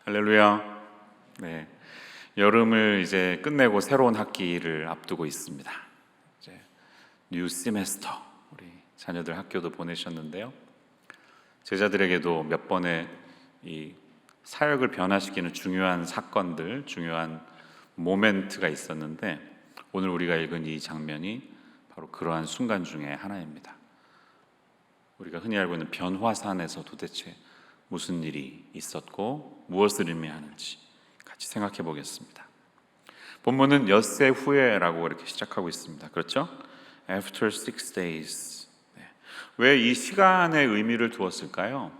할렐루야. 네, 여름을 이제 끝내고 새로운 학기를 앞두고 있습니다. 이제 뉴 시메스터, 우리 자녀들 학교도 보내셨는데요. 제자들에게도 몇 번의 이 사역을 변화시키는 중요한 사건들, 중요한 모멘트가 있었는데 오늘 우리가 읽은 이 장면이 바로 그러한 순간 중에 하나입니다. 우리가 흔히 알고 있는 변화산에서 도대체 무슨 일이 있었고 무엇을 의미하는지 같이 생각해 보겠습니다. 본문은 엿새 후에라고 이렇게 시작하고 있습니다. 그렇죠? After 6 days. 왜 이 시간의 의미를 두었을까요?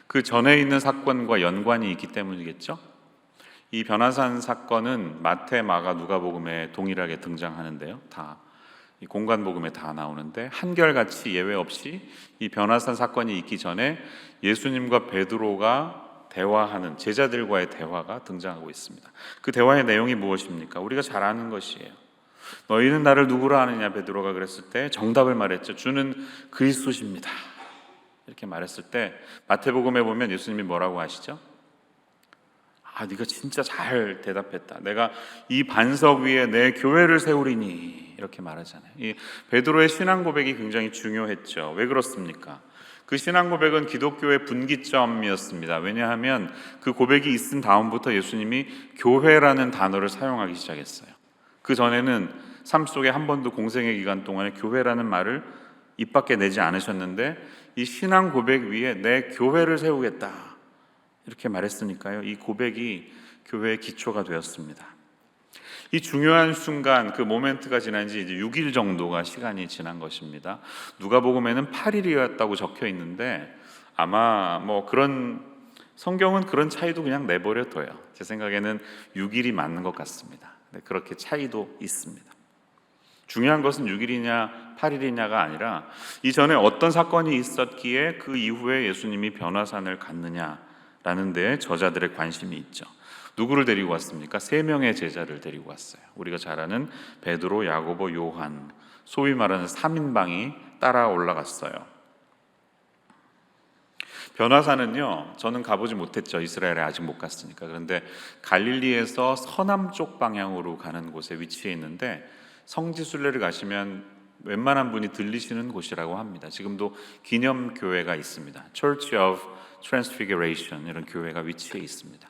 그 전에 있는 사건과 연관이 있기 때문이겠죠? 이 변화산 사건은 마태, 마가, 누가복음에 동일하게 등장하는데요. 이 공간복음에 다 나오는데 한결같이 예외 없이 이 변화산 사건이 있기 전에 예수님과 베드로가 대화하는 제자들과의 대화가 등장하고 있습니다. 그 대화의 내용이 무엇입니까? 우리가 잘 아는 것이에요. 너희는 나를 누구라 하느냐? 베드로가 그랬을 때 정답을 말했죠. 주는 그리스도십니다. 이렇게 말했을 때 마태복음에 보면 예수님이 뭐라고 하시죠? 네가 진짜 잘 대답했다. 내가 이 반석 위에 내 교회를 세우리니 이렇게 말하잖아요. 이 베드로의 신앙 고백이 굉장히 중요했죠. 왜 그렇습니까? 그 신앙 고백은 기독교의 분기점이었습니다. 왜냐하면 그 고백이 있은 다음부터 예수님이 교회라는 단어를 사용하기 시작했어요. 그 전에는 삶 속에 한 번도 공생의 기간 동안에 교회라는 말을 입 밖에 내지 않으셨는데 이 신앙 고백 위에 내 교회를 세우겠다 이렇게 말했으니까요. 이 고백이 교회의 기초가 되었습니다. 이 중요한 순간, 그 모멘트가 지난 지 이제 6일 정도가 시간이 지난 것입니다. 누가복음에는 8일이었다고 적혀 있는데 아마 성경은 그런 차이도 그냥 내버려 둬요. 제 생각에는 6일이 맞는 것 같습니다. 네, 그렇게 차이도 있습니다. 중요한 것은 6일이냐 8일이냐가 아니라 이전에 어떤 사건이 있었기에 그 이후에 예수님이 변화산을 갔느냐라는 데에 저자들의 관심이 있죠. 누구를 데리고 왔습니까? 3명의 제자를 데리고 왔어요. 우리가 잘 아는 베드로, 야고보, 요한, 소위 말하는 3인방이 따라 올라갔어요. 변화산은요, 저는 가보지 못했죠. 이스라엘에 아직 못 갔으니까. 그런데 갈릴리에서 서남쪽 방향으로 가는 곳에 위치해 있는데 성지순례를 가시면 웬만한 분이 들리시는 곳이라고 합니다. 지금도 기념교회가 있습니다. Church of Transfiguration 이런 교회가 위치해 있습니다.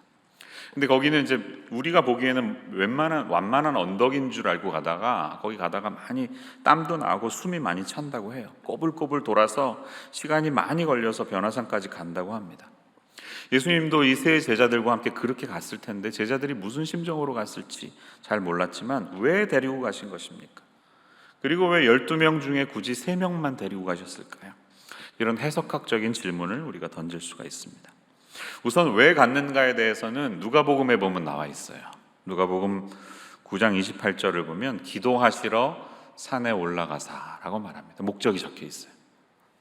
근데 거기는 이제 우리가 보기에는 완만한 언덕인 줄 알고 가다가 거기 가다가 많이 땀도 나고 숨이 많이 찬다고 해요. 꼬불꼬불 돌아서 시간이 많이 걸려서 변화산까지 간다고 합니다. 예수님도 이 세 제자들과 함께 그렇게 갔을 텐데 제자들이 무슨 심정으로 갔을지 잘 몰랐지만 왜 데리고 가신 것입니까? 그리고 왜 12명 중에 굳이 3명만 데리고 가셨을까요? 이런 해석학적인 질문을 우리가 던질 수가 있습니다. 우선 왜 갔는가에 대해서는 누가복음에 보면 나와 있어요. 누가복음 9장 28절을 보면 기도하시러 산에 올라가사라고 말합니다. 목적이 적혀 있어요.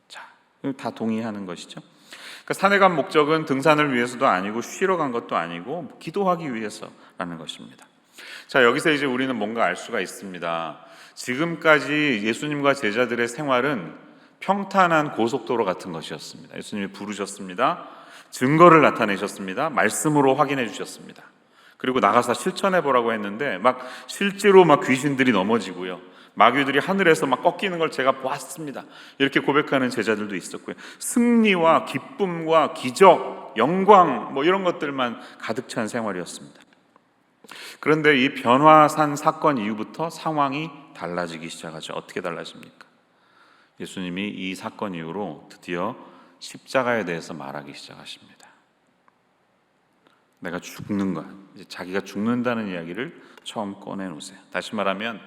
자, 다 동의하는 것이죠. 그러니까 산에 간 목적은 등산을 위해서도 아니고 쉬러 간 것도 아니고 기도하기 위해서라는 것입니다. 자, 여기서 이제 우리는 뭔가 알 수가 있습니다. 지금까지 예수님과 제자들의 생활은 평탄한 고속도로 같은 것이었습니다. 예수님이 부르셨습니다. 증거를 나타내셨습니다. 말씀으로 확인해 주셨습니다. 그리고 나가서 실천해 보라고 했는데 실제로 귀신들이 넘어지고요. 마귀들이 하늘에서 꺾이는 걸 제가 보았습니다. 이렇게 고백하는 제자들도 있었고요. 승리와 기쁨과 기적, 영광 이런 것들만 가득 찬 생활이었습니다. 그런데 이 변화산 사건 이후부터 상황이 달라지기 시작하죠. 어떻게 달라집니까? 예수님이 이 사건 이후로 드디어 십자가에 대해서 말하기 시작하십니다. 내가 죽는 것, 이제 자기가 죽는다는 이야기를 처음 꺼내놓으세요. 다시 말하면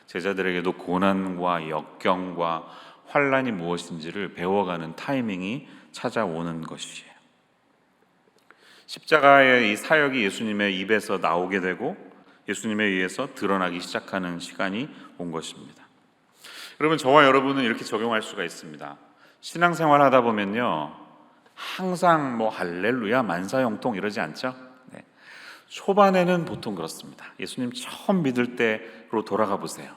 제자들에게도 고난과 역경과 환난이 무엇인지를 배워가는 타이밍이 찾아오는 것이에요. 십자가의 이 사역이 예수님의 입에서 나오게 되고 예수님에 의해서 드러나기 시작하는 시간이 온 것입니다. 여러분, 저와 여러분은 이렇게 적용할 수가 있습니다. 신앙생활 하다 보면요, 항상 할렐루야 만사형통 이러지 않죠? 네. 초반에는 보통 그렇습니다. 예수님 처음 믿을 때로 돌아가 보세요.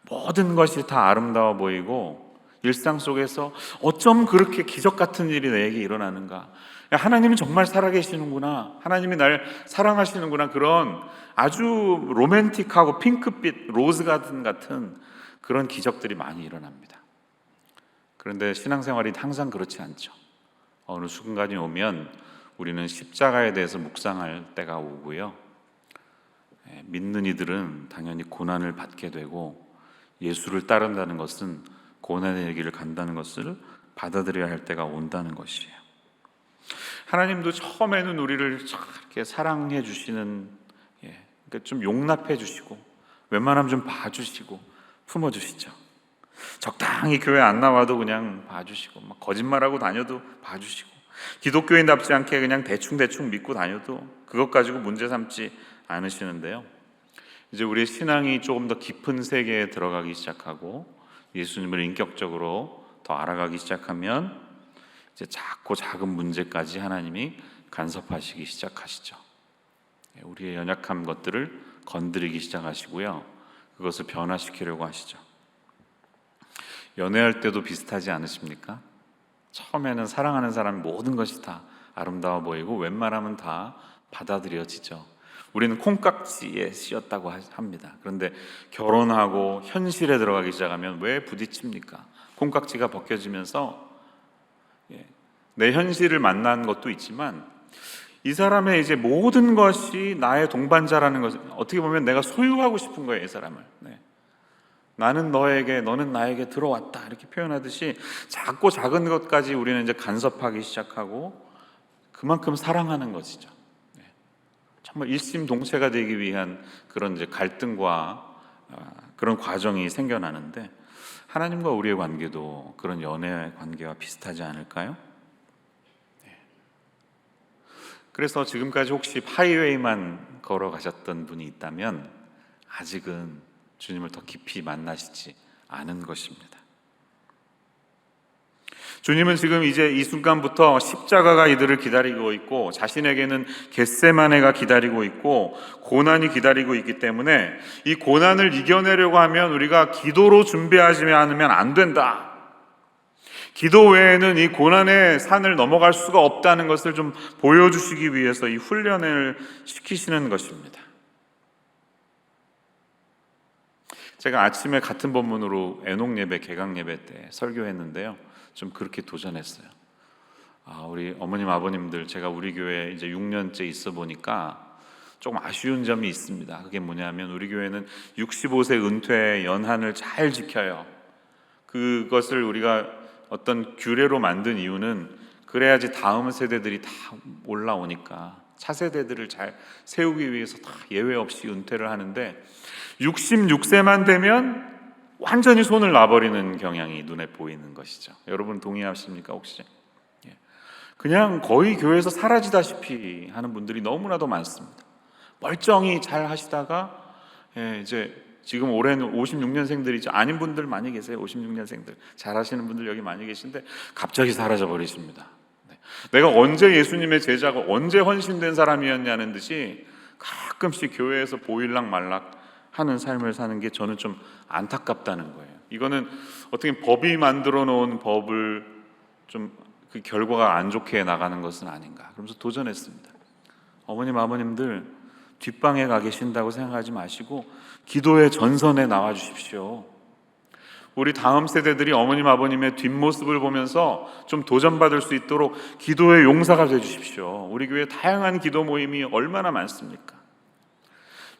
모든 것이 다 아름다워 보이고 일상 속에서 어쩜 그렇게 기적 같은 일이 내게 일어나는가, 하나님은 정말 살아계시는구나, 하나님이 날 사랑하시는구나, 그런 아주 로맨틱하고 핑크빛 로즈 가든 같은 그런 기적들이 많이 일어납니다. 그런데 신앙생활이 항상 그렇지 않죠. 어느 순간이 오면 우리는 십자가에 대해서 묵상할 때가 오고요, 믿는 이들은 당연히 고난을 받게 되고, 예수를 따른다는 것은 고난의 길을 간다는 것을 받아들여야 할 때가 온다는 것이에요. 하나님도 처음에는 우리를 이렇게 사랑해 주시는, 그러니까 좀 용납해 주시고, 웬만하면 좀 봐주시고 품어 주시죠. 적당히 교회 안 나와도 그냥 봐주시고, 막 거짓말하고 다녀도 봐주시고, 기독교인답지 않게 그냥 대충 믿고 다녀도 그것 가지고 문제 삼지 않으시는데요, 이제 우리의 신앙이 조금 더 깊은 세계에 들어가기 시작하고 예수님을 인격적으로 더 알아가기 시작하면 이제 작고 작은 문제까지 하나님이 간섭하시기 시작하시죠. 우리의 연약한 것들을 건드리기 시작하시고요, 그것을 변화시키려고 하시죠. 연애할 때도 비슷하지 않으십니까? 처음에는 사랑하는 사람 모든 것이 다 아름다워 보이고 웬만하면 다 받아들여지죠. 우리는 콩깍지에 씌었다고 합니다. 그런데 결혼하고 현실에 들어가기 시작하면 왜 부딪힙니까? 콩깍지가 벗겨지면서 내 현실을 만난 것도 있지만, 이 사람의 이제 모든 것이 나의 동반자라는 것을 어떻게 보면 내가 소유하고 싶은 거예요, 이 사람을. 나는 너에게, 너는 나에게 들어왔다, 이렇게 표현하듯이 작고 작은 것까지 우리는 이제 간섭하기 시작하고 그만큼 사랑하는 것이죠. 정말 일심동체가 되기 위한 그런 이제 갈등과 그런 과정이 생겨나는데, 하나님과 우리의 관계도 그런 연애 관계와 비슷하지 않을까요? 그래서 지금까지 혹시 하이웨이만 걸어가셨던 분이 있다면 아직은 주님을 더 깊이 만나시지 않은 것입니다. 주님은 지금 이제 이 순간부터 십자가가 이들을 기다리고 있고, 자신에게는 겟세마네가 기다리고 있고 고난이 기다리고 있기 때문에 이 고난을 이겨내려고 하면 우리가 기도로 준비하지 않으면 안 된다. 기도 외에는 이 고난의 산을 넘어갈 수가 없다는 것을 좀 보여주시기 위해서 이 훈련을 시키시는 것입니다. 제가 아침에 같은 본문으로 애녹 예배, 개강 예배 때 설교했는데요, 좀 그렇게 도전했어요. 우리 어머님 아버님들, 제가 우리 교회에 이제 6년째 있어 보니까 조금 아쉬운 점이 있습니다. 그게 뭐냐면, 우리 교회는 65세 은퇴 연한을 잘 지켜요. 그것을 우리가 어떤 규례로 만든 이유는 그래야지 다음 세대들이 다 올라오니까 차세대들을 잘 세우기 위해서 다 예외 없이 은퇴를 하는데, 66세만 되면 완전히 손을 놔버리는 경향이 눈에 보이는 것이죠. 여러분 동의하십니까 혹시? 그냥 거의 교회에서 사라지다시피 하는 분들이 너무나도 많습니다. 멀쩡히 잘 하시다가 이제 지금 올해는 56년생들이죠. 아닌 분들 많이 계세요. 56년생들 잘 하시는 분들 여기 많이 계신데 갑자기 사라져 버리십니다. 내가 언제 예수님의 제자고 언제 헌신된 사람이었냐는 듯이 가끔씩 교회에서 보일락 말락 하는 삶을 사는 게 저는 좀 안타깝다는 거예요. 이거는 어떻게 법이 만들어 놓은 법을 좀 그 결과가 안 좋게 나가는 것은 아닌가, 그러면서 도전했습니다. 어머님 아버님들 뒷방에 가 계신다고 생각하지 마시고 기도의 전선에 나와 주십시오. 우리 다음 세대들이 어머님 아버님의 뒷모습을 보면서 좀 도전받을 수 있도록 기도의 용사가 돼 주십시오. 우리 교회 다양한 기도 모임이 얼마나 많습니까?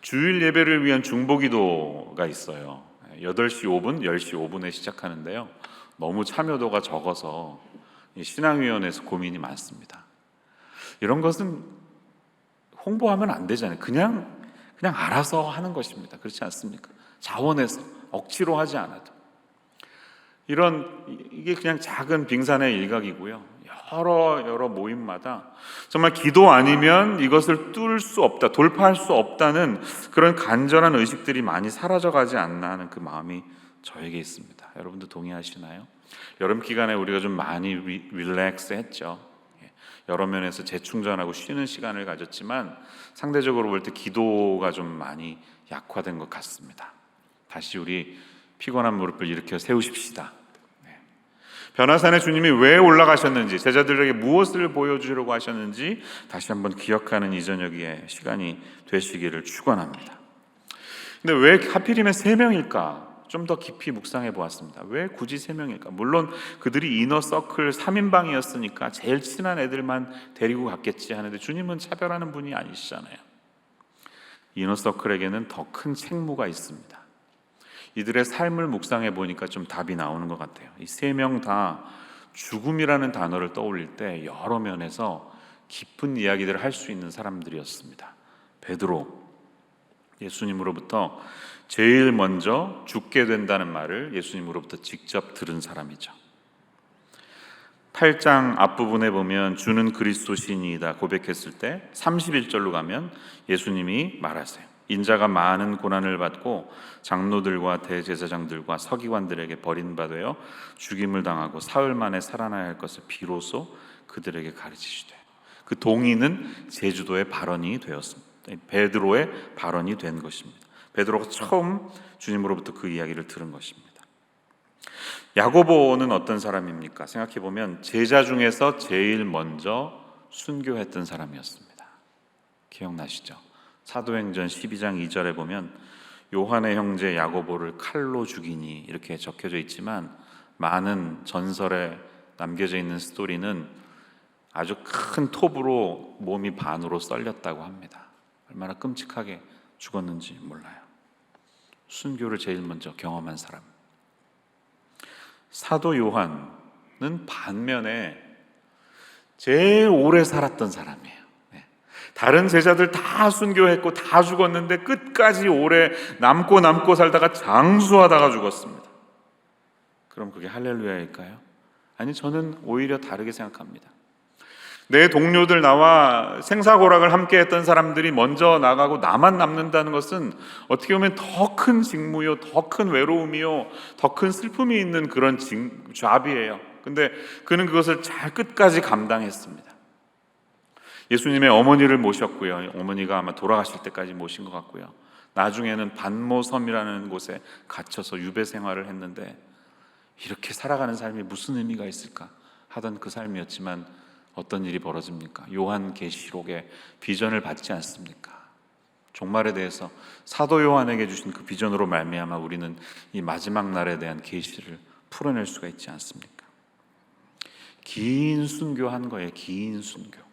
주일 예배를 위한 중보기도가 있어요. 8시 5분, 10시 5분에 시작하는데요, 너무 참여도가 적어서 신앙위원회에서 고민이 많습니다. 이런 것은 홍보하면 안 되잖아요. 그냥 알아서 하는 것입니다. 그렇지 않습니까? 자원해서 억지로 하지 않아도. 이게 그냥 작은 빙산의 일각이고요, 여러 모임마다 정말 기도 아니면 이것을 뚫을 수 없다, 돌파할 수 없다는 그런 간절한 의식들이 많이 사라져가지 않나 하는 그 마음이 저에게 있습니다. 여러분도 동의하시나요? 여름 기간에 우리가 좀 많이 릴렉스 했죠. 여러 면에서 재충전하고 쉬는 시간을 가졌지만 상대적으로 볼 때 기도가 좀 많이 약화된 것 같습니다. 다시 우리 피곤한 무릎을 일으켜 세우십시다. 변화산에 주님이 왜 올라가셨는지, 제자들에게 무엇을 보여주려고 하셨는지 다시 한번 기억하는 이 저녁의 시간이 되시기를 축원합니다. 근데 왜 하필이면 3명일까? 좀 더 깊이 묵상해 보았습니다. 왜 굳이 3명일까? 물론 그들이 이너서클 3인방이었으니까 제일 친한 애들만 데리고 갔겠지 하는데, 주님은 차별하는 분이 아니시잖아요. 이너서클에게는 더 큰 책무가 있습니다. 이들의 삶을 묵상해 보니까 좀 답이 나오는 것 같아요. 이 3명 다 죽음이라는 단어를 떠올릴 때 여러 면에서 깊은 이야기들을 할 수 있는 사람들이었습니다. 베드로, 예수님으로부터 제일 먼저 죽게 된다는 말을 예수님으로부터 직접 들은 사람이죠. 8장 앞부분에 보면 주는 그리스도시니이다 고백했을 때 31절로 가면 예수님이 말하세요. 인자가 많은 고난을 받고 장로들과 대제사장들과 서기관들에게 버림받아 죽임을 당하고 사흘 만에 살아나야 할 것을 비로소 그들에게 가르치시되, 그 동의는 제주도의 발언이 되었습니다. 베드로의 발언이 된 것입니다. 베드로가 처음 주님으로부터 그 이야기를 들은 것입니다. 야고보는 어떤 사람입니까? 생각해보면 제자 중에서 제일 먼저 순교했던 사람이었습니다. 기억나시죠? 사도행전 12장 2절에 보면 요한의 형제 야고보를 칼로 죽이니 이렇게 적혀져 있지만, 많은 전설에 남겨져 있는 스토리는 아주 큰 톱으로 몸이 반으로 썰렸다고 합니다. 얼마나 끔찍하게 죽었는지 몰라요. 순교를 제일 먼저 경험한 사람. 사도 요한은 반면에 제일 오래 살았던 사람이에요. 다른 제자들 다 순교했고 다 죽었는데 끝까지 오래 남고 살다가 장수하다가 죽었습니다. 그럼 그게 할렐루야일까요? 아니, 저는 오히려 다르게 생각합니다. 내 동료들, 나와 생사고락을 함께 했던 사람들이 먼저 나가고 나만 남는다는 것은 어떻게 보면 더 큰 직무요, 더 큰 외로움이요, 더 큰 슬픔이 있는 그런 잡이에요. 근데 그는 그것을 잘 끝까지 감당했습니다. 예수님의 어머니를 모셨고요. 어머니가 아마 돌아가실 때까지 모신 것 같고요. 나중에는 반모섬이라는 곳에 갇혀서 유배 생활을 했는데, 이렇게 살아가는 삶이 무슨 의미가 있을까 하던 그 삶이었지만 어떤 일이 벌어집니까? 요한계시록에 비전을 받지 않습니까? 종말에 대해서 사도 요한에게 주신 그 비전으로 말미암아 우리는 이 마지막 날에 대한 계시를 풀어낼 수가 있지 않습니까? 긴 순교한 거예요. 긴 순교.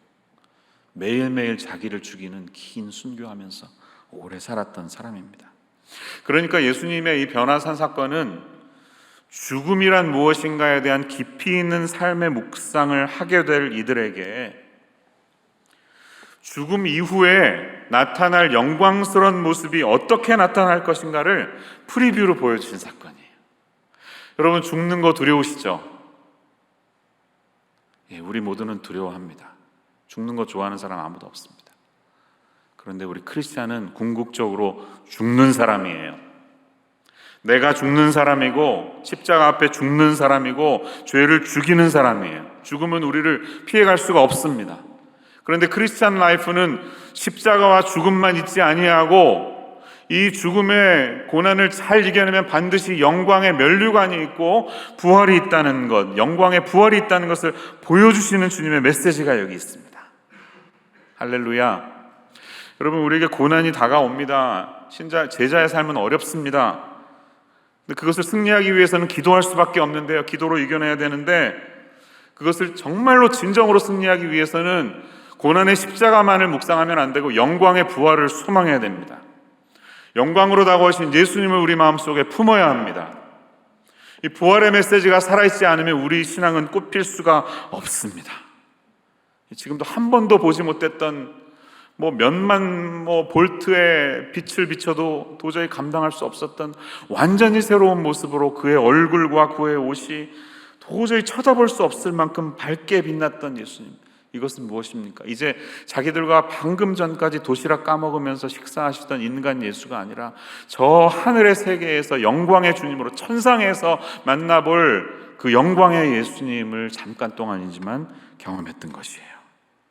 매일매일 자기를 죽이는 긴 순교하면서 오래 살았던 사람입니다. 그러니까 예수님의 이 변화산 사건은 죽음이란 무엇인가에 대한 깊이 있는 삶의 묵상을 하게 될 이들에게 죽음 이후에 나타날 영광스러운 모습이 어떻게 나타날 것인가를 프리뷰로 보여주신 사건이에요. 여러분, 죽는 거 두려우시죠? 예, 우리 모두는 두려워합니다. 죽는 거 좋아하는 사람 아무도 없습니다. 그런데 우리 크리스찬은 궁극적으로 죽는 사람이에요. 내가 죽는 사람이고 십자가 앞에 죽는 사람이고 죄를 죽이는 사람이에요. 죽음은 우리를 피해갈 수가 없습니다. 그런데 크리스찬 라이프는 십자가와 죽음만 있지 아니하고 이 죽음의 고난을 잘 이겨내면 반드시 영광의 면류관이 있고 부활이 있다는 것, 영광의 부활이 있다는 것을 보여주시는 주님의 메시지가 여기 있습니다. 할렐루야. 여러분, 우리에게 고난이 다가옵니다. 제자의 삶은 어렵습니다. 근데 그것을 승리하기 위해서는 기도할 수밖에 없는데요. 기도로 이겨내야 되는데, 그것을 정말로 진정으로 승리하기 위해서는 고난의 십자가만을 묵상하면 안 되고 영광의 부활을 소망해야 됩니다. 영광으로 다가오신 예수님을 우리 마음속에 품어야 합니다. 이 부활의 메시지가 살아있지 않으면 우리 신앙은 꽃필 수가 없습니다. 지금도 한 번도 보지 못했던 몇만 볼트의 빛을 비춰도 도저히 감당할 수 없었던 완전히 새로운 모습으로 그의 얼굴과 그의 옷이 도저히 쳐다볼 수 없을 만큼 밝게 빛났던 예수님. 이것은 무엇입니까? 이제 자기들과 방금 전까지 도시락 까먹으면서 식사하시던 인간 예수가 아니라 저 하늘의 세계에서 영광의 주님으로 천상에서 만나볼 그 영광의 예수님을 잠깐 동안이지만 경험했던 것이에요.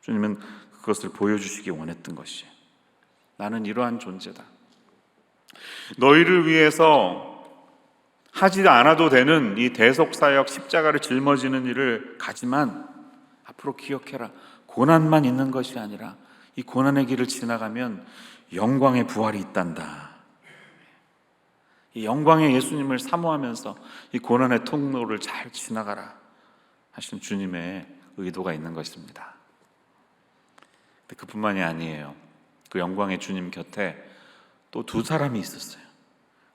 주님은 그것을 보여주시기 원했던 것이에요. 나는 이러한 존재다. 너희를 위해서 하지 않아도 되는 이 대속사역 십자가를 짊어지는 일을 가지만 앞으로 기억해라. 고난만 있는 것이 아니라 이 고난의 길을 지나가면 영광의 부활이 있단다. 이 영광의 예수님을 사모하면서 이 고난의 통로를 잘 지나가라 하신 주님의 의도가 있는 것입니다. 근데 그뿐만이 아니에요. 그 영광의 주님 곁에 또 두 사람이 있었어요.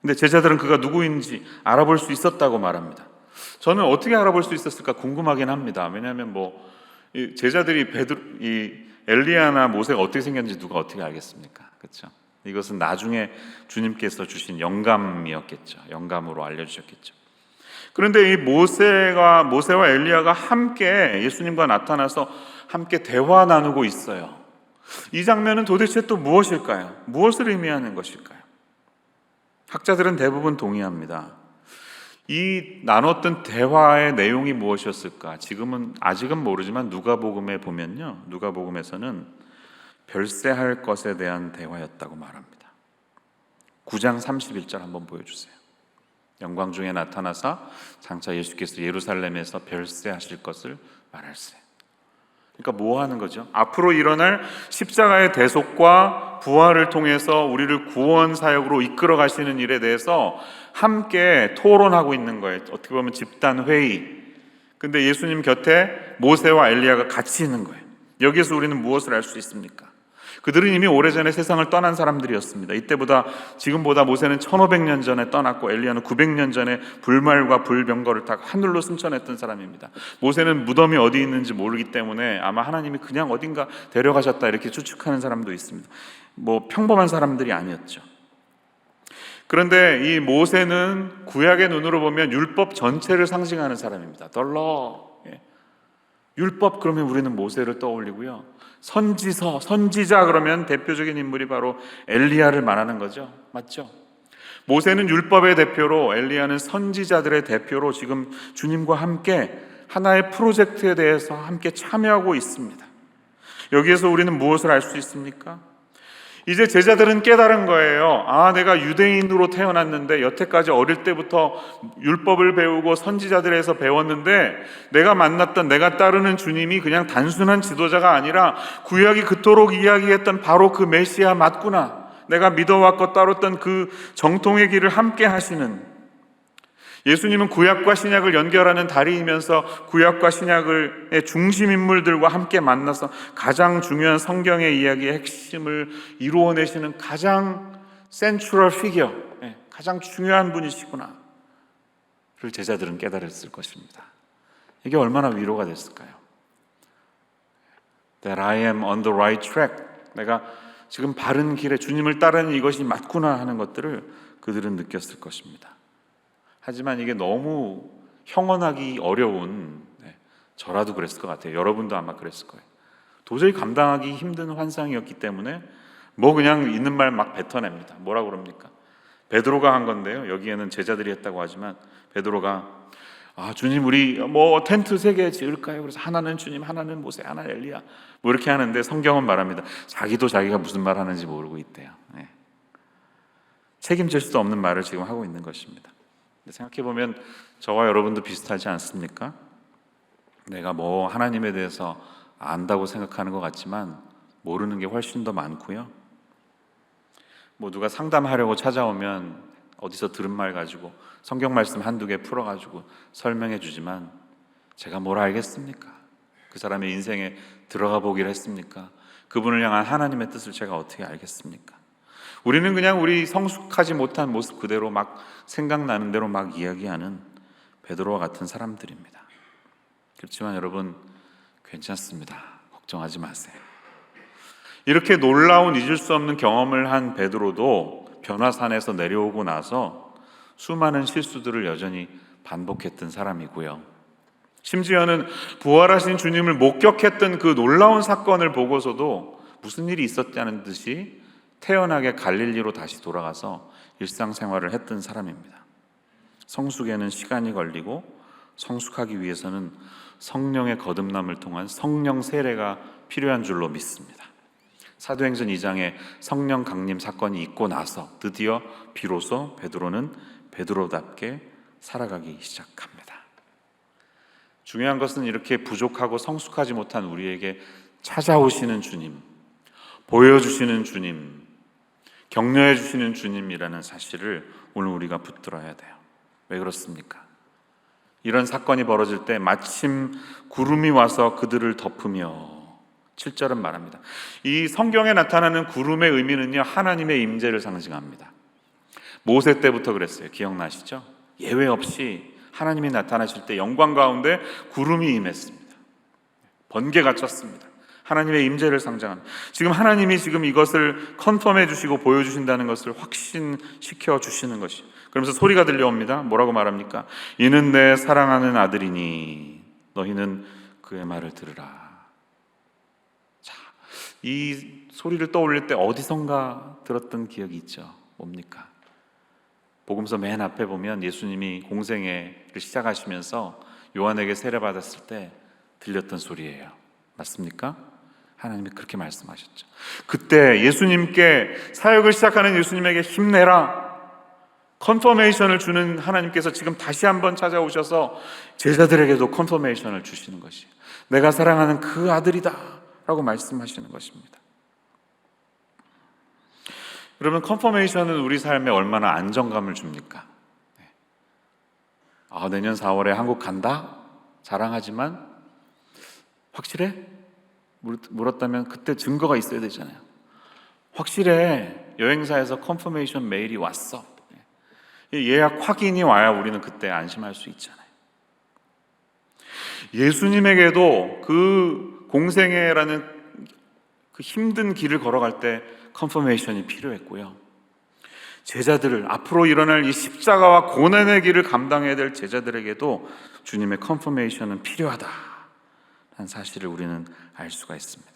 근데 제자들은 그가 누구인지 알아볼 수 있었다고 말합니다. 저는 어떻게 알아볼 수 있었을까 궁금하긴 합니다. 왜냐하면 이 제자들이 이 엘리야나 모세가 어떻게 생겼는지 누가 어떻게 알겠습니까? 그렇죠? 이것은 나중에 주님께서 주신 영감이었겠죠. 영감으로 알려주셨겠죠. 그런데 이 모세와 엘리야가 함께 예수님과 나타나서 함께 대화 나누고 있어요. 이 장면은 도대체 또 무엇일까요? 무엇을 의미하는 것일까요? 학자들은 대부분 동의합니다. 이 나눴던 대화의 내용이 무엇이었을까? 아직은 모르지만 누가복음에 보면요, 누가복음에서는 별세할 것에 대한 대화였다고 말합니다. 9장 31절 한번 보여주세요. 영광 중에 나타나사 장차 예수께서 예루살렘에서 별세하실 것을 말할세. 그러니까 뭐 하는 거죠? 앞으로 일어날 십자가의 대속과 부활을 통해서 우리를 구원 사역으로 이끌어 가시는 일에 대해서 함께 토론하고 있는 거예요. 어떻게 보면 집단 회의. 근데 예수님 곁에 모세와 엘리야가 같이 있는 거예요. 여기에서 우리는 무엇을 알 수 있습니까? 그들은 이미 오래전에 세상을 떠난 사람들이었습니다. 지금보다 모세는 1500년 전에 떠났고 엘리야는 900년 전에 불말과 불병거를 타고 하늘로 승천했던 사람입니다. 모세는 무덤이 어디 있는지 모르기 때문에 아마 하나님이 그냥 어딘가 데려가셨다 이렇게 추측하는 사람도 있습니다. 평범한 사람들이 아니었죠. 그런데 이 모세는 구약의 눈으로 보면 율법 전체를 상징하는 사람입니다. The law. 율법 그러면 우리는 모세를 떠올리고요. 선지자 그러면 대표적인 인물이 바로 엘리야를 말하는 거죠. 맞죠? 모세는 율법의 대표로, 엘리야는 선지자들의 대표로 지금 주님과 함께 하나의 프로젝트에 대해서 함께 참여하고 있습니다. 여기에서 우리는 무엇을 알 수 있습니까? 이제 제자들은 깨달은 거예요. 내가 유대인으로 태어났는데 여태까지 어릴 때부터 율법을 배우고 선지자들에서 배웠는데 내가 따르는 주님이 그냥 단순한 지도자가 아니라 구약이 그토록 이야기했던 바로 그 메시아 맞구나. 내가 믿어왔고 따랐던 그 정통의 길을 함께 하시는, 예수님은 구약과 신약을 연결하는 다리이면서 구약과 신약의 중심 인물들과 함께 만나서 가장 중요한 성경의 이야기의 핵심을 이루어내시는 가장 센트럴 피겨, 가장 중요한 분이시구나 를 제자들은 깨달았을 것입니다. 이게 얼마나 위로가 됐을까요? That I am on the right track. 내가 지금 바른 길에 주님을 따르는 이것이 맞구나 하는 것들을 그들은 느꼈을 것입니다. 하지만 이게 너무 형언하기 어려운, 저라도 그랬을 것 같아요. 여러분도 아마 그랬을 거예요. 도저히 감당하기 힘든 환상이었기 때문에 그냥 있는 말 막 뱉어냅니다. 뭐라고 그럽니까? 베드로가 한 건데요. 여기에는 제자들이 했다고 하지만 베드로가 주님 우리 텐트 3개 지을까요? 그래서 하나는 주님, 하나는 모세, 하나는 엘리야 이렇게 하는데 성경은 말합니다. 자기도 자기가 무슨 말 하는지 모르고 있대요. 책임질 수도 없는 말을 지금 하고 있는 것입니다. 생각해보면 저와 여러분도 비슷하지 않습니까? 내가 하나님에 대해서 안다고 생각하는 것 같지만 모르는 게 훨씬 더 많고요. 누가 상담하려고 찾아오면 어디서 들은 말 가지고 성경 말씀 한두 개 풀어가지고 설명해 주지만 제가 뭘 알겠습니까? 그 사람의 인생에 들어가 보기를 했습니까? 그분을 향한 하나님의 뜻을 제가 어떻게 알겠습니까? 우리는 그냥 우리 성숙하지 못한 모습 그대로 막 생각나는 대로 막 이야기하는 베드로와 같은 사람들입니다. 그렇지만 여러분 괜찮습니다. 걱정하지 마세요. 이렇게 놀라운 잊을 수 없는 경험을 한 베드로도 변화산에서 내려오고 나서 수많은 실수들을 여전히 반복했던 사람이고요. 심지어는 부활하신 주님을 목격했던 그 놀라운 사건을 보고서도 무슨 일이 있었다는 듯이 태연하게 갈릴리로 다시 돌아가서 일상생활을 했던 사람입니다. 성숙에는 시간이 걸리고 성숙하기 위해서는 성령의 거듭남을 통한 성령 세례가 필요한 줄로 믿습니다. 사도행전 2장에 성령 강림 사건이 있고 나서 드디어 비로소 베드로는 베드로답게 살아가기 시작합니다. 중요한 것은 이렇게 부족하고 성숙하지 못한 우리에게 찾아오시는 주님, 보여주시는 주님, 격려해 주시는 주님이라는 사실을 오늘 우리가 붙들어야 돼요. 왜 그렇습니까? 이런 사건이 벌어질 때 마침 구름이 와서 그들을 덮으며, 7절은 말합니다. 이 성경에 나타나는 구름의 의미는요, 하나님의 임재를 상징합니다. 모세 때부터 그랬어요. 기억나시죠? 예외 없이 하나님이 나타나실 때 영광 가운데 구름이 임했습니다. 번개가 쳤습니다. 하나님의 임재를 상징합니다. 지금 하나님이 지금 이것을 컨펌해 주시고 보여주신다는 것을 확신시켜 주시는 것이, 그러면서 소리가 들려옵니다. 뭐라고 말합니까? 이는 내 사랑하는 아들이니 너희는 그의 말을 들으라. 자, 이 소리를 떠올릴 때 어디선가 들었던 기억이 있죠. 뭡니까? 복음서 맨 앞에 보면 예수님이 공생애를 시작하시면서 요한에게 세례받았을 때 들렸던 소리예요. 맞습니까? 하나님이 그렇게 말씀하셨죠. 그때 예수님께, 사역을 시작하는 예수님에게 힘내라, 컨퍼메이션을 주는 하나님께서 지금 다시 한번 찾아오셔서 제자들에게도 컨퍼메이션을 주시는 것이에요. 내가 사랑하는 그 아들이다 라고 말씀하시는 것입니다. 여러분, 컨퍼메이션은 우리 삶에 얼마나 안정감을 줍니까? 내년 4월에 한국 간다? 자랑하지만 확실해? 물었다면 그때 증거가 있어야 되잖아요. 확실해. 여행사에서 컨퍼메이션 메일이 왔어. 예약 확인이 와야 우리는 그때 안심할 수 있잖아요. 예수님에게도 그 공생애라는 그 힘든 길을 걸어갈 때 컨퍼메이션이 필요했고요. 제자들을, 앞으로 일어날 이 십자가와 고난의 길을 감당해야 될 제자들에게도 주님의 컨퍼메이션은 필요하다는 사실을 우리는 알 수가 있습니다.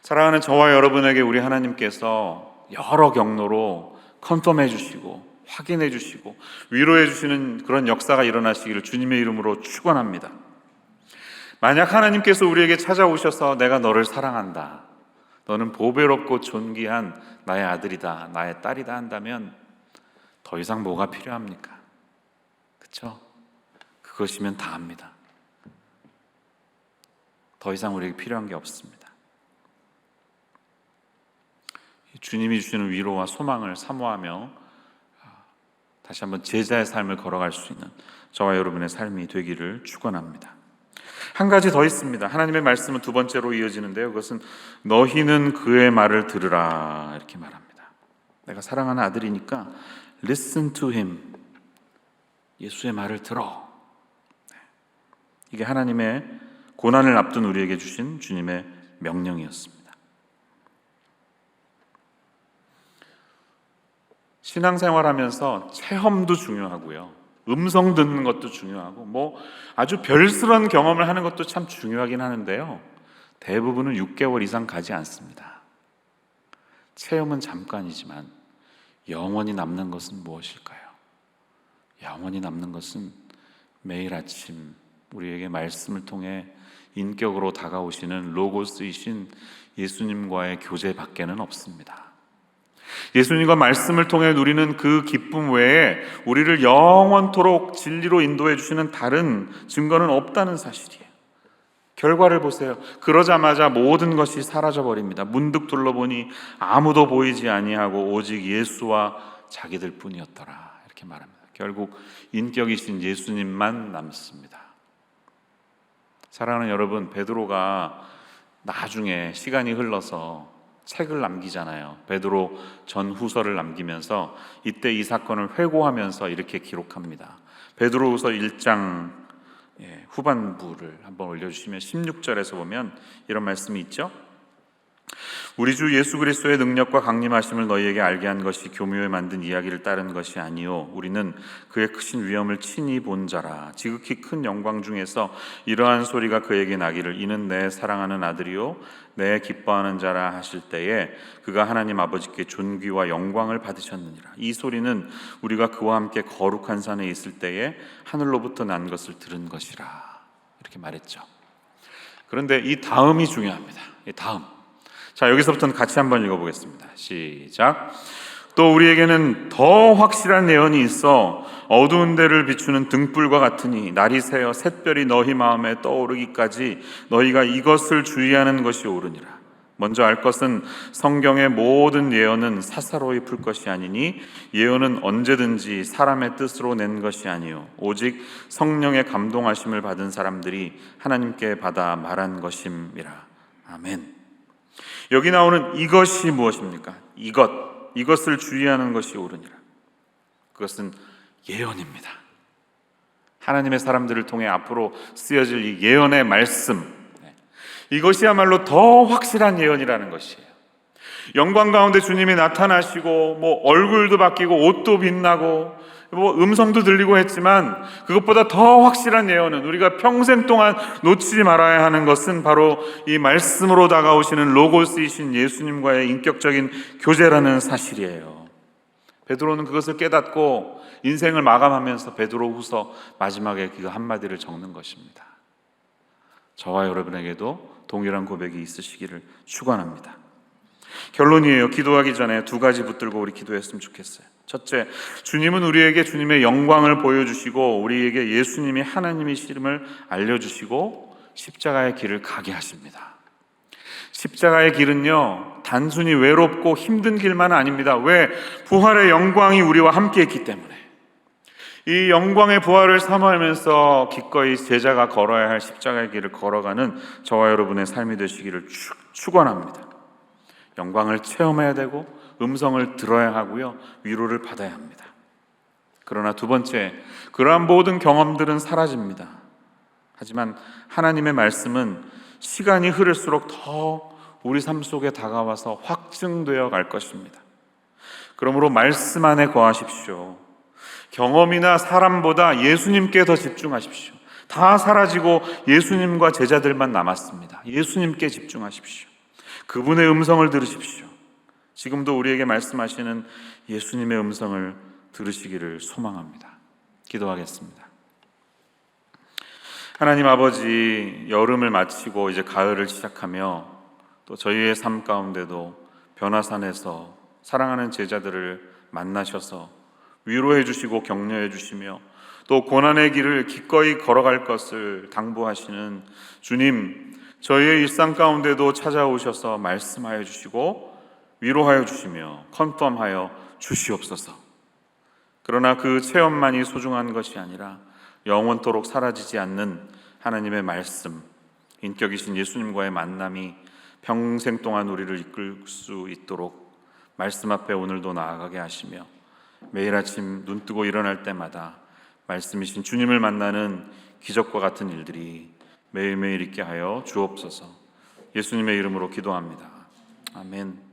사랑하는 저와 여러분에게 우리 하나님께서 여러 경로로 컨펌해 주시고 확인해 주시고 위로해 주시는 그런 역사가 일어나시기를 주님의 이름으로 축원합니다. 만약 하나님께서 우리에게 찾아오셔서 내가 너를 사랑한다, 너는 보배롭고 존귀한 나의 아들이다, 나의 딸이다 한다면 더 이상 뭐가 필요합니까? 그렇죠? 그것이면 다합니다. 더 이상 우리에게 필요한 게 없습니다. 주님이 주시는 위로와 소망을 사모하며 다시 한번 제자의 삶을 걸어갈 수 있는 저와 여러분의 삶이 되기를 축원합니다. 한 가지 더 있습니다. 하나님의 말씀은 두 번째로 이어지는데요, 그것은 너희는 그의 말을 들으라 이렇게 말합니다. 내가 사랑하는 아들이니까 listen to him, 예수의 말을 들어. 이게 하나님의 고난을 앞둔 우리에게 주신 주님의 명령이었습니다. 신앙생활하면서 체험도 중요하고요, 음성 듣는 것도 중요하고 아주 별스러운 경험을 하는 것도 참 중요하긴 하는데요, 대부분은 6개월 이상 가지 않습니다. 체험은 잠깐이지만 영원히 남는 것은 무엇일까요? 영원히 남는 것은 매일 아침 우리에게 말씀을 통해 인격으로 다가오시는 로고스이신 예수님과의 교제밖에는 없습니다. 예수님과 말씀을 통해 누리는 그 기쁨 외에 우리를 영원토록 진리로 인도해 주시는 다른 증거는 없다는 사실이에요. 결과를 보세요. 그러자마자 모든 것이 사라져 버립니다. 문득 둘러보니 아무도 보이지 아니하고 오직 예수와 자기들 뿐이었더라 이렇게 말합니다. 결국 인격이신 예수님만 남습니다. 사랑하는 여러분, 베드로가 나중에 시간이 흘러서 책을 남기잖아요. 베드로 전후서를 남기면서 이때 이 사건을 회고하면서 이렇게 기록합니다. 베드로후서 1장 후반부를 한번 올려주시면 16절에서 보면 이런 말씀이 있죠. 우리 주 예수 그리스도의 능력과 강림하심을 너희에게 알게 한 것이 교묘에 만든 이야기를 따른 것이 아니요 우리는 그의 크신 위엄을 친히 본 자라. 지극히 큰 영광 중에서 이러한 소리가 그에게 나기를 이는 내 사랑하는 아들이요 내 기뻐하는 자라 하실 때에 그가 하나님 아버지께 존귀와 영광을 받으셨느니라. 이 소리는 우리가 그와 함께 거룩한 산에 있을 때에 하늘로부터 난 것을 들은 것이라 이렇게 말했죠. 그런데 이 다음이 중요합니다. 이 다음. 자, 여기서부터는 같이 한번 읽어보겠습니다. 시작. 또 우리에게는 더 확실한 예언이 있어 어두운 데를 비추는 등불과 같으니 날이 새어 샛별이 너희 마음에 떠오르기까지 너희가 이것을 주의하는 것이 옳으니라. 먼저 알 것은 성경의 모든 예언은 사사로이 풀 것이 아니니 예언은 언제든지 사람의 뜻으로 낸 것이 아니요 오직 성령의 감동하심을 받은 사람들이 하나님께 받아 말한 것임이라. 아멘. 여기 나오는 이것이 무엇입니까? 이것을 주의하는 것이 옳으니라. 그것은 예언입니다. 하나님의 사람들을 통해 앞으로 쓰여질 이 예언의 말씀, 이것이야말로 더 확실한 예언이라는 것이에요. 영광 가운데 주님이 나타나시고 얼굴도 바뀌고 옷도 빛나고 음성도 들리고 했지만 그것보다 더 확실한 예언은, 우리가 평생 동안 놓치지 말아야 하는 것은 바로 이 말씀으로 다가오시는 로고스이신 예수님과의 인격적인 교제라는 사실이에요. 베드로는 그것을 깨닫고 인생을 마감하면서 베드로후서 마지막에 그 한마디를 적는 것입니다. 저와 여러분에게도 동일한 고백이 있으시기를 축원합니다. 결론이에요. 기도하기 전에 두 가지 붙들고 우리 기도했으면 좋겠어요. 첫째, 주님은 우리에게 주님의 영광을 보여주시고 우리에게 예수님이 하나님이심을 알려주시고 십자가의 길을 가게 하십니다. 십자가의 길은요, 단순히 외롭고 힘든 길만 아닙니다. 왜? 부활의 영광이 우리와 함께 있기 때문에. 이 영광의 부활을 사모하면서 기꺼이 제자가 걸어야 할 십자가의 길을 걸어가는 저와 여러분의 삶이 되시기를 축원합니다. 영광을 체험해야 되고 음성을 들어야 하고요, 위로를 받아야 합니다. 그러나 두 번째, 그러한 모든 경험들은 사라집니다. 하지만 하나님의 말씀은 시간이 흐를수록 더 우리 삶 속에 다가와서 확증되어 갈 것입니다. 그러므로 말씀 안에 거하십시오. 경험이나 사람보다 예수님께 더 집중하십시오. 다 사라지고 예수님과 제자들만 남았습니다. 예수님께 집중하십시오. 그분의 음성을 들으십시오. 지금도 우리에게 말씀하시는 예수님의 음성을 들으시기를 소망합니다. 기도하겠습니다. 하나님 아버지, 여름을 마치고 이제 가을을 시작하며 또 저희의 삶 가운데도 변화산에서 사랑하는 제자들을 만나셔서 위로해 주시고 격려해 주시며 또 고난의 길을 기꺼이 걸어갈 것을 당부하시는 주님, 저희의 일상 가운데도 찾아오셔서 말씀하여 주시고 위로하여 주시며 컨펌하여 주시옵소서. 그러나 그 체험만이 소중한 것이 아니라 영원토록 사라지지 않는 하나님의 말씀, 인격이신 예수님과의 만남이 평생 동안 우리를 이끌 수 있도록 말씀 앞에 오늘도 나아가게 하시며 매일 아침 눈 뜨고 일어날 때마다 말씀이신 주님을 만나는 기적과 같은 일들이 매일매일 있게 하여 주옵소서. 예수님의 이름으로 기도합니다. 아멘.